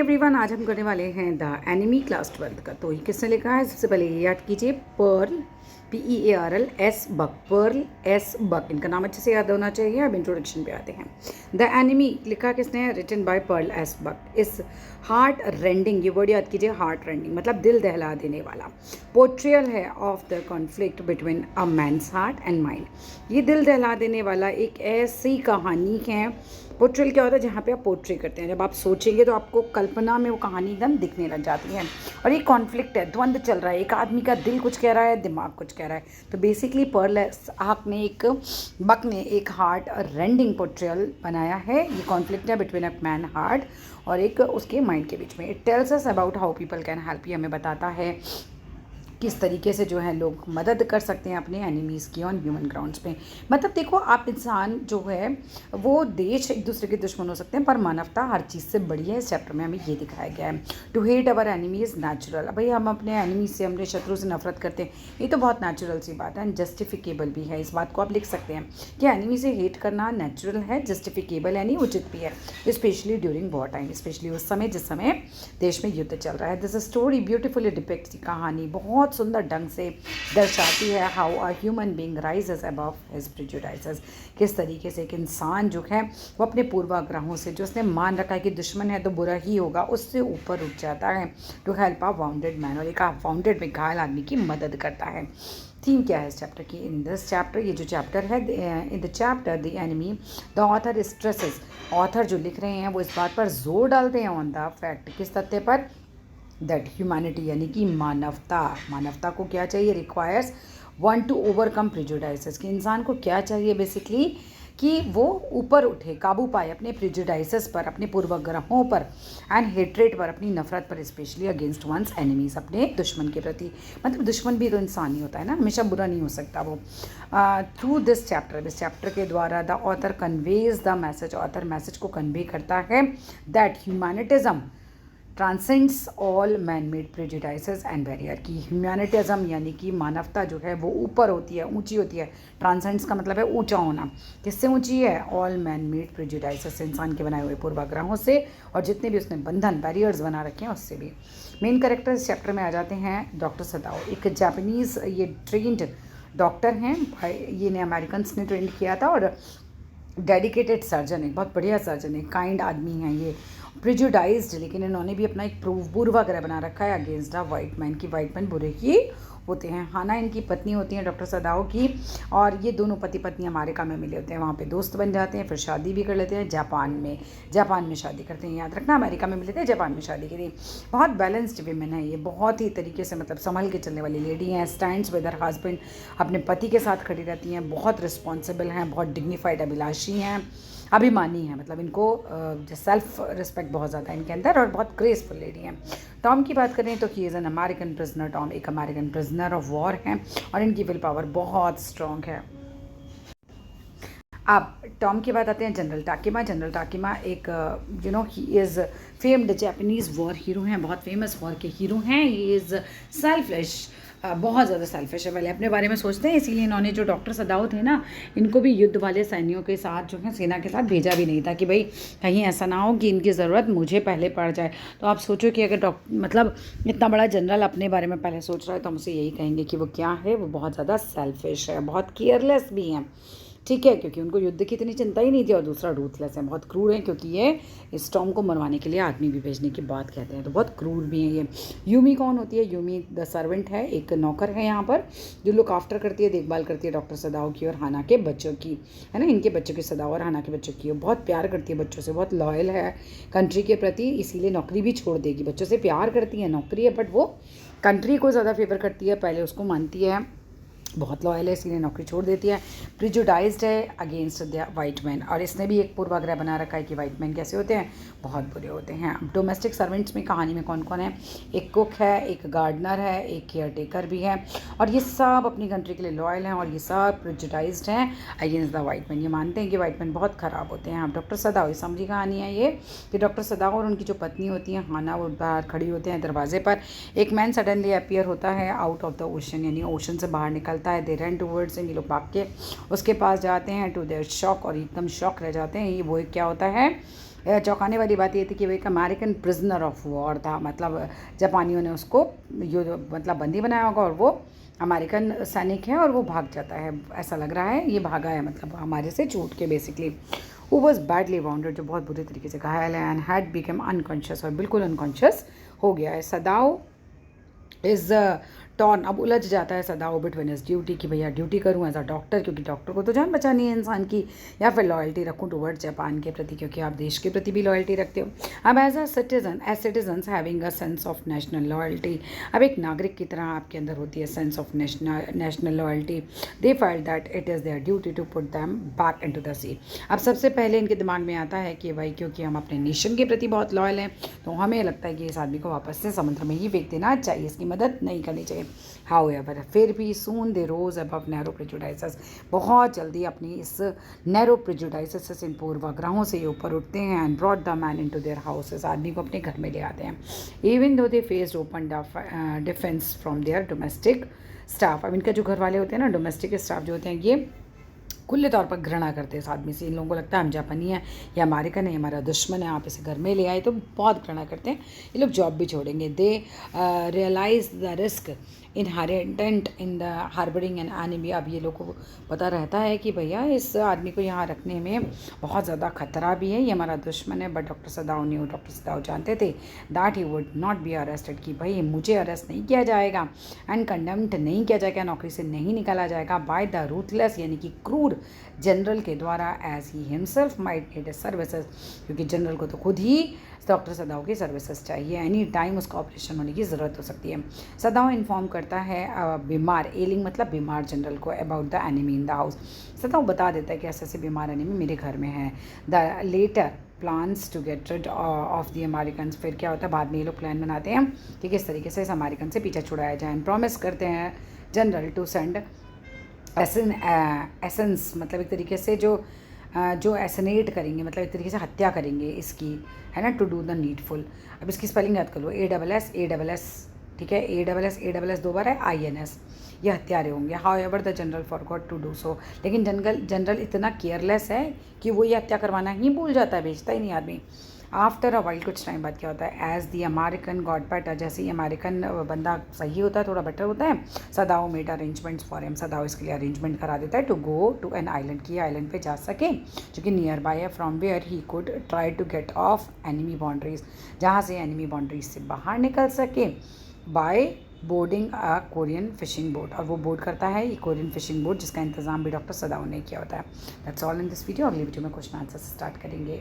Everyone, आज हम करने वाले हैं द एनिमी क्लास 12 का। तो ये किसने लिखा है? सबसे पहले ये याद कीजिए, Pearl PEARL S Buck, Pearl S Buck, इनका नाम अच्छे से याद होना चाहिए। अब इंट्रोडक्शन पे आते हैं। द एनिमी लिखा किसने है? Written by Pearl S Buck. इस हार्ट रेंडिंग, ये वर्ड याद कीजिए, हार्ट रेंडिंग मतलब दिल दहला देने वाला। पोर्ट्रियल है of the conflict between a man's heart and mind. ये दिल दहला देने वाला एक ऐसी कहानी है। पोर्ट्रेल क्या होता है? जहाँ पे आप पोर्ट्रे करते हैं, जब आप सोचेंगे तो आपको कल्पना में वो कहानी एकदम दिखने लग जाती है। और ये कॉन्फ्लिक्ट है, द्वंद्व चल रहा है, एक आदमी का दिल कुछ कह रहा है, दिमाग कुछ कह रहा है। तो बेसिकली पर्ल आक ने एक बक ने एक हार्ट रेंडिंग पोर्ट्रेयल बनाया है। ये कॉन्फ्लिक्ट है बिटवीन अ मैन हार्ट और एक उसके माइंड के बीच में। It tells us about how people can help you, हमें बताता है किस तरीके से जो है लोग मदद कर सकते हैं अपने एनिमीज़ की ऑन ह्यूमन ग्राउंड्स पे। मतलब देखो, आप इंसान जो है वो देश एक दूसरे के दुश्मन हो सकते हैं, पर मानवता हर चीज़ से बड़ी है। इस चैप्टर में हमें ये दिखाया गया है। To hate our enemy is natural. भाई, हम अपने एनिमी से, अपने शत्रु से नफरत करते हैं, ये तो बहुत नेचुरल सी बात है एंड जस्टिफिकेबल भी है। इस बात को आप लिख सकते हैं कि एनिमी से हेट करना नेचुरल है, जस्टिफिकेबल यानी उचित भी है, specially during war time, specially उस समय जिस समय देश में युद्ध चल रहा है। दिस स्टोरी ब्यूटीफुली डिपिक्ट्स, कहानी बहुत सुंदर ढंग से दर्शाती है how a human being rises above his prejudices. किस तरीके से एक इंसान जो है वो अपने पूर्वाग्रहों से, जो उसने मान रखा है कि दुश्मन है तो बुरा ही होगा, उससे ऊपर उठ जाता है to help a wounded man, और एक वाउंडेड में घायल आदमी की मदद करता है। थीम क्या है इस चैप्टर की? इन दिस चैप्टर, ये जो चैप्टर है, in the chapter the enemy, the author stresses, author जो लिख रहे हैं वो इस बात पर जोर डालते हैं ऑन द फैक्ट, किस तथ्य पर? दैट ह्यूमैनिटी यानी कि मानवता को क्या चाहिए? Requires one two overcome prejudices, कि इंसान को क्या चाहिए बेसिकली? कि वो ऊपर उठे, काबू पाए अपने प्रिजुडाइसेस पर, अपने पूर्वग्रहों पर एंड हेट्रेट पर, अपनी नफरत पर, स्पेशली अगेंस्ट वंस एनिमीज, अपने दुश्मन के प्रति। मतलब दुश्मन भी तो इंसान ही होता है ना, हमेशा बुरा नहीं हो सकता वो। थ्रू दिस चैप्टर, इस चैप्टर के द्वारा the author conveys the message, author message को कन्वे करता है that humanitism transcends all man made prejudices and barrier, की ह्यूमैनिटिज्म यानी कि मानवता जो है वो ऊपर होती है, ऊंची होती है। ट्रांसेंड्स का मतलब है ऊंचा होना। किससे ऊंची है? ऑल मैन मेड प्रेजुडाइसेस, इंसान के बनाए हुए पूर्वाग्रहों से और जितने भी उसने बंधन, बैरियर्स बना रखे हैं उससे भी। मेन कैरेक्टर इस चैप्टर में आ जाते हैं डॉक्टर सदाओ, एक जापानीज़ ये ट्रेंड डॉक्टर हैं। ये ने अमेरिकन्स ने ट्रेंड किया था और डेडिकेटेड सर्जन है, बहुत बढ़िया सर्जन है, काइंड आदमी हैं ये, प्रिजुडाइज्ड, लेकिन इन्होंने भी अपना एक पूर्वाग्रह बना रखा है अगेंस्ट द वाइट मैन, की वाइट मैन बुरे ही होते हैं। हाना इनकी पत्नी होती हैं डॉक्टर सदाओ की, और ये दोनों पति पत्नी अमेरिका में मिले होते हैं, वहाँ पे दोस्त बन जाते हैं, फिर शादी भी कर लेते हैं। जापान में शादी करते हैं, याद रखना, अमेरिका में मिले थे, जापान में शादी करी। बहुत बैलेंस्ड वीमेन है ये, बहुत ही तरीके से मतलब संभल के चलने वाली लेडी हैं। स्टैंड्स विद हर हस्बैंड, अपने पति के साथ खड़ी रहती हैं, बहुत रिस्पॉन्सिबल हैं, बहुत डिग्निफाइड अभिलाषी हैं, अभिमानी है, मतलब इनको सेल्फ रिस्पेक्ट बहुत ज़्यादा है इनके अंदर, और बहुत ग्रेसफुल लेडी हैं। टॉम की बात करें तो he is an American prisoner. Tom एक अमेरिकन प्रिजनर ऑफ वॉर हैं और इनकी विल पावर बहुत स्ट्रॉन्ग है। अब टॉम की बात आते हैं जनरल टाकिमा। जनरल टाकिमा एक he is famed Japanese war hero हैं, बहुत फेमस वॉर के हीरो हैं। ही इज़ सेल्फिश, बहुत ज़्यादा सेल्फिश है, पहले अपने बारे में सोचते हैं, इसीलिए इन्होंने जो डॉक्टर सदाओ थे ना, इनको भी युद्ध वाले सैनिकों के साथ जो है, सेना के साथ भेजा भी नहीं था कि भाई कहीं ऐसा ना हो कि इनकी ज़रूरत मुझे पहले पड़ जाए। तो आप सोचो कि अगर मतलब इतना बड़ा जनरल अपने बारे में पहले सोच रहा है, तो हम उसे यही कहेंगे कि वो क्या है? वो बहुत ज़्यादा सेल्फिश है, बहुत केयरलेस भी हैं, ठीक है, क्योंकि उनको युद्ध की इतनी चिंता ही नहीं थी। और दूसरा रूथलेस है, बहुत क्रूर है, क्योंकि ये इस टॉम को मरवाने के लिए आदमी भी भेजने की बात कहते हैं, तो बहुत क्रूर भी हैं ये। यूमी कौन होती है? यूमी द सर्वेंट है, एक नौकर है यहाँ पर, जो लुक आफ्टर करती है, देखभाल करती है डॉक्टर सदाओ की और हाना के बच्चों की, है ना, इनके बच्चों की, सदाओ और हाना के बच्चों की। बहुत प्यार करती है बच्चों से, बहुत लॉयल है कंट्री के प्रति, इसीलिए नौकरी भी छोड़ देगी। बच्चों से प्यार करती है, नौकरी है, बट वो कंट्री को ज़्यादा फेवर करती है, पहले उसको मानती है, बहुत लॉयल है, इसलिए नौकरी छोड़ देती है। प्रिजुडाइज्ड है अगेंस्ट द वाइट मैन, और इसने भी एक पूर्वाग्रह बना रखा है कि वाइट मैन कैसे होते हैं? बहुत बुरे होते हैं। डोमेस्टिक सर्वेंट्स में कहानी में कौन कौन है? एक कुक है, एक गार्डनर है, एक केयर टेकर भी है, और ये सब अपनी कंट्री के लिए लॉयल हैं, और ये सब प्रिजुडाइज्ड हैं अगेंस्ट द वाइट मैन। ये मानते हैं कि वाइट मैन बहुत ख़राब होते हैं। अब डॉक्टर सदाओ, ये समझी कहानी है ये, कि डॉक्टर सदाओ और उनकी जो पत्नी होती हैं हाना, वो बाहर खड़ी होते हैं दरवाजे पर। एक मैन सडनली अपीयर होता है आउट ऑफ द ओशन, यानी ओशन से बाहर निकल है। दे रन टूवर्ड्स हिम, ये लोग भाग के उसके पास जाते हैं, टू देयर शॉक, और एकदम शॉक रह जाते हैं। ये वो क्या होता है? चौंकाने वाली बात ये थी कि वो एक अमेरिकन प्रिजनर ऑफ वॉर था, मतलब जापानियों ने उसको मतलब बंदी बनाया होगा और वो अमेरिकन सैनिक है और वो भाग जाता है, ऐसा लग रहा है। ये भागा है मतलब हमारे से छूट के basically. Who was badly bounded, जो बहुत बुरी तरीके से घायल है, एंड हैड बिकम अनकॉन्शियस, और बिल्कुल अनकॉन्शियस हो गया है। सदाओ इज़ टॉर्न, अब उलझ जाता है सदाओ बिटवीन हिज ड्यूटी कि भैया ड्यूटी करूँ एज अ डॉक्टर, क्योंकि डॉक्टर को तो जान बचानी है इंसान की, या फिर लॉयल्टी रखूँ टुवर्ड जापान के प्रति, क्योंकि आप देश के प्रति भी लॉयल्टी रखते हो। अब as citizens having a sense of national loyalty, अब एक नागरिक की तरह आपके अंदर होती है sense of national loyalty. They feel that it is their duty to put them back into the sea. अब सबसे पहले इनके दिमाग में आता है कि भाई क्योंकि हम अपने नेशन के प्रति बहुत लॉयल हैं, तो हमें लगता है कि इस आदमी को वापस से समुद्र में ही फेंक देना चाहिए, इसकी मदद नहीं करनी चाहिए। हाउएवर, फिर भी सून दे रोज अबव नैरो प्रेजुडाइसेस, बहुत जल्दी अपनी इस नैरो प्रेजुडाइसेस, इन पूर्वाग्रहों से ये ऊपर उठते हैं, and brought the man into their houses, आदमी को अपने घर में ले आते हैं। Even though they faced open defence from there domestic staff, अब इनका जो घर वाले होते हैं ना, डोमेस्टिक स्टाफ जो होते हैं, ये खुले तौर पर घृणा करते हैं इस आदमी से। इन लोगों को लगता है हम जापानी हैं, या अमेरिकन है, हमारा दुश्मन है, आप इसे घर में ले आए, तो बहुत घृणा करते हैं। ये लोग जॉब भी छोड़ेंगे। They realise the risk inherent in the harbouring an enemy, अब ये लोगों को पता रहता है कि भैया इस आदमी को यहाँ रखने में बहुत ज़्यादा खतरा भी है, ये हमारा दुश्मन है। बट डॉक्टर सदाओ जानते थे that he would not be arrested, कि भाई मुझे अरेस्ट नहीं किया जाएगा, एंड कंडेम्ड नहीं किया जाएगा, नौकरी से नहीं निकाला जाएगा बाय द रूथलेस, यानी कि क्रूर जनरल के द्वारा, as he himself might need services, क्योंकि जनरल को तो खुद ही डॉक्टर सदाओ की सर्विसेज चाहिए, एनी टाइम उसका ऑपरेशन होने की ज़रूरत हो सकती है। सदाओ इन्फॉर्म करता है बीमार, एलिंग मतलब बीमार जनरल को, about the enemy in the house. Sadao बता देता है कि ऐसे बीमार एनिमी मेरे घर में है। The latter plans to get rid of the American, फिर क्या होता है बाद में ये लोग प्लान बनाते हैं कि किस तरीके से इस अमेरिकन से पीछा छुड़ाया जाए, एंड प्रॉमिस करते हैं जनरल टू सेंड एसेंस, मतलब एक तरीके से जो एसनेट करेंगे, मतलब एक तरीके से हत्या करेंगे इसकी, है ना, टू डू द नीडफुल। अब इसकी स्पेलिंग याद कर लो, ASS, ठीक है, ASS 2 बार है, INS, ये हत्यारे होंगे। However the general forgot to do so, लेकिन जनरल इतना केयरलेस है कि वो ये हत्या करवाना ही भूल जाता है, भेजता ही नहीं आदमी। आफ्टर अ वाइल, कुछ टाइम बाद क्या होता है, as the American got better, जैसे ही अमेरिकन बंदा सही होता है, थोड़ा बेटर होता है, Sadao made arrangements for him, Sadao इसके लिए अरेंजमेंट करा देता है to go to an island, की आइलैंड पे जा सके जो कि नियर बाय है, from where he could try to get of enemy boundaries, जहाँ से एनिमी बाउंड्रीज से बाहर निकल सके, by boarding a Korean fishing boat, और वो बोर्ड करता है ये कोरियन फिशिंग बोट, जिसका इंतजाम भी डॉक्टर सदाओ ने किया होता है। That's all in this video. अगली वीडियो में क्वेश्चन आंसर स्टार्ट करेंगे।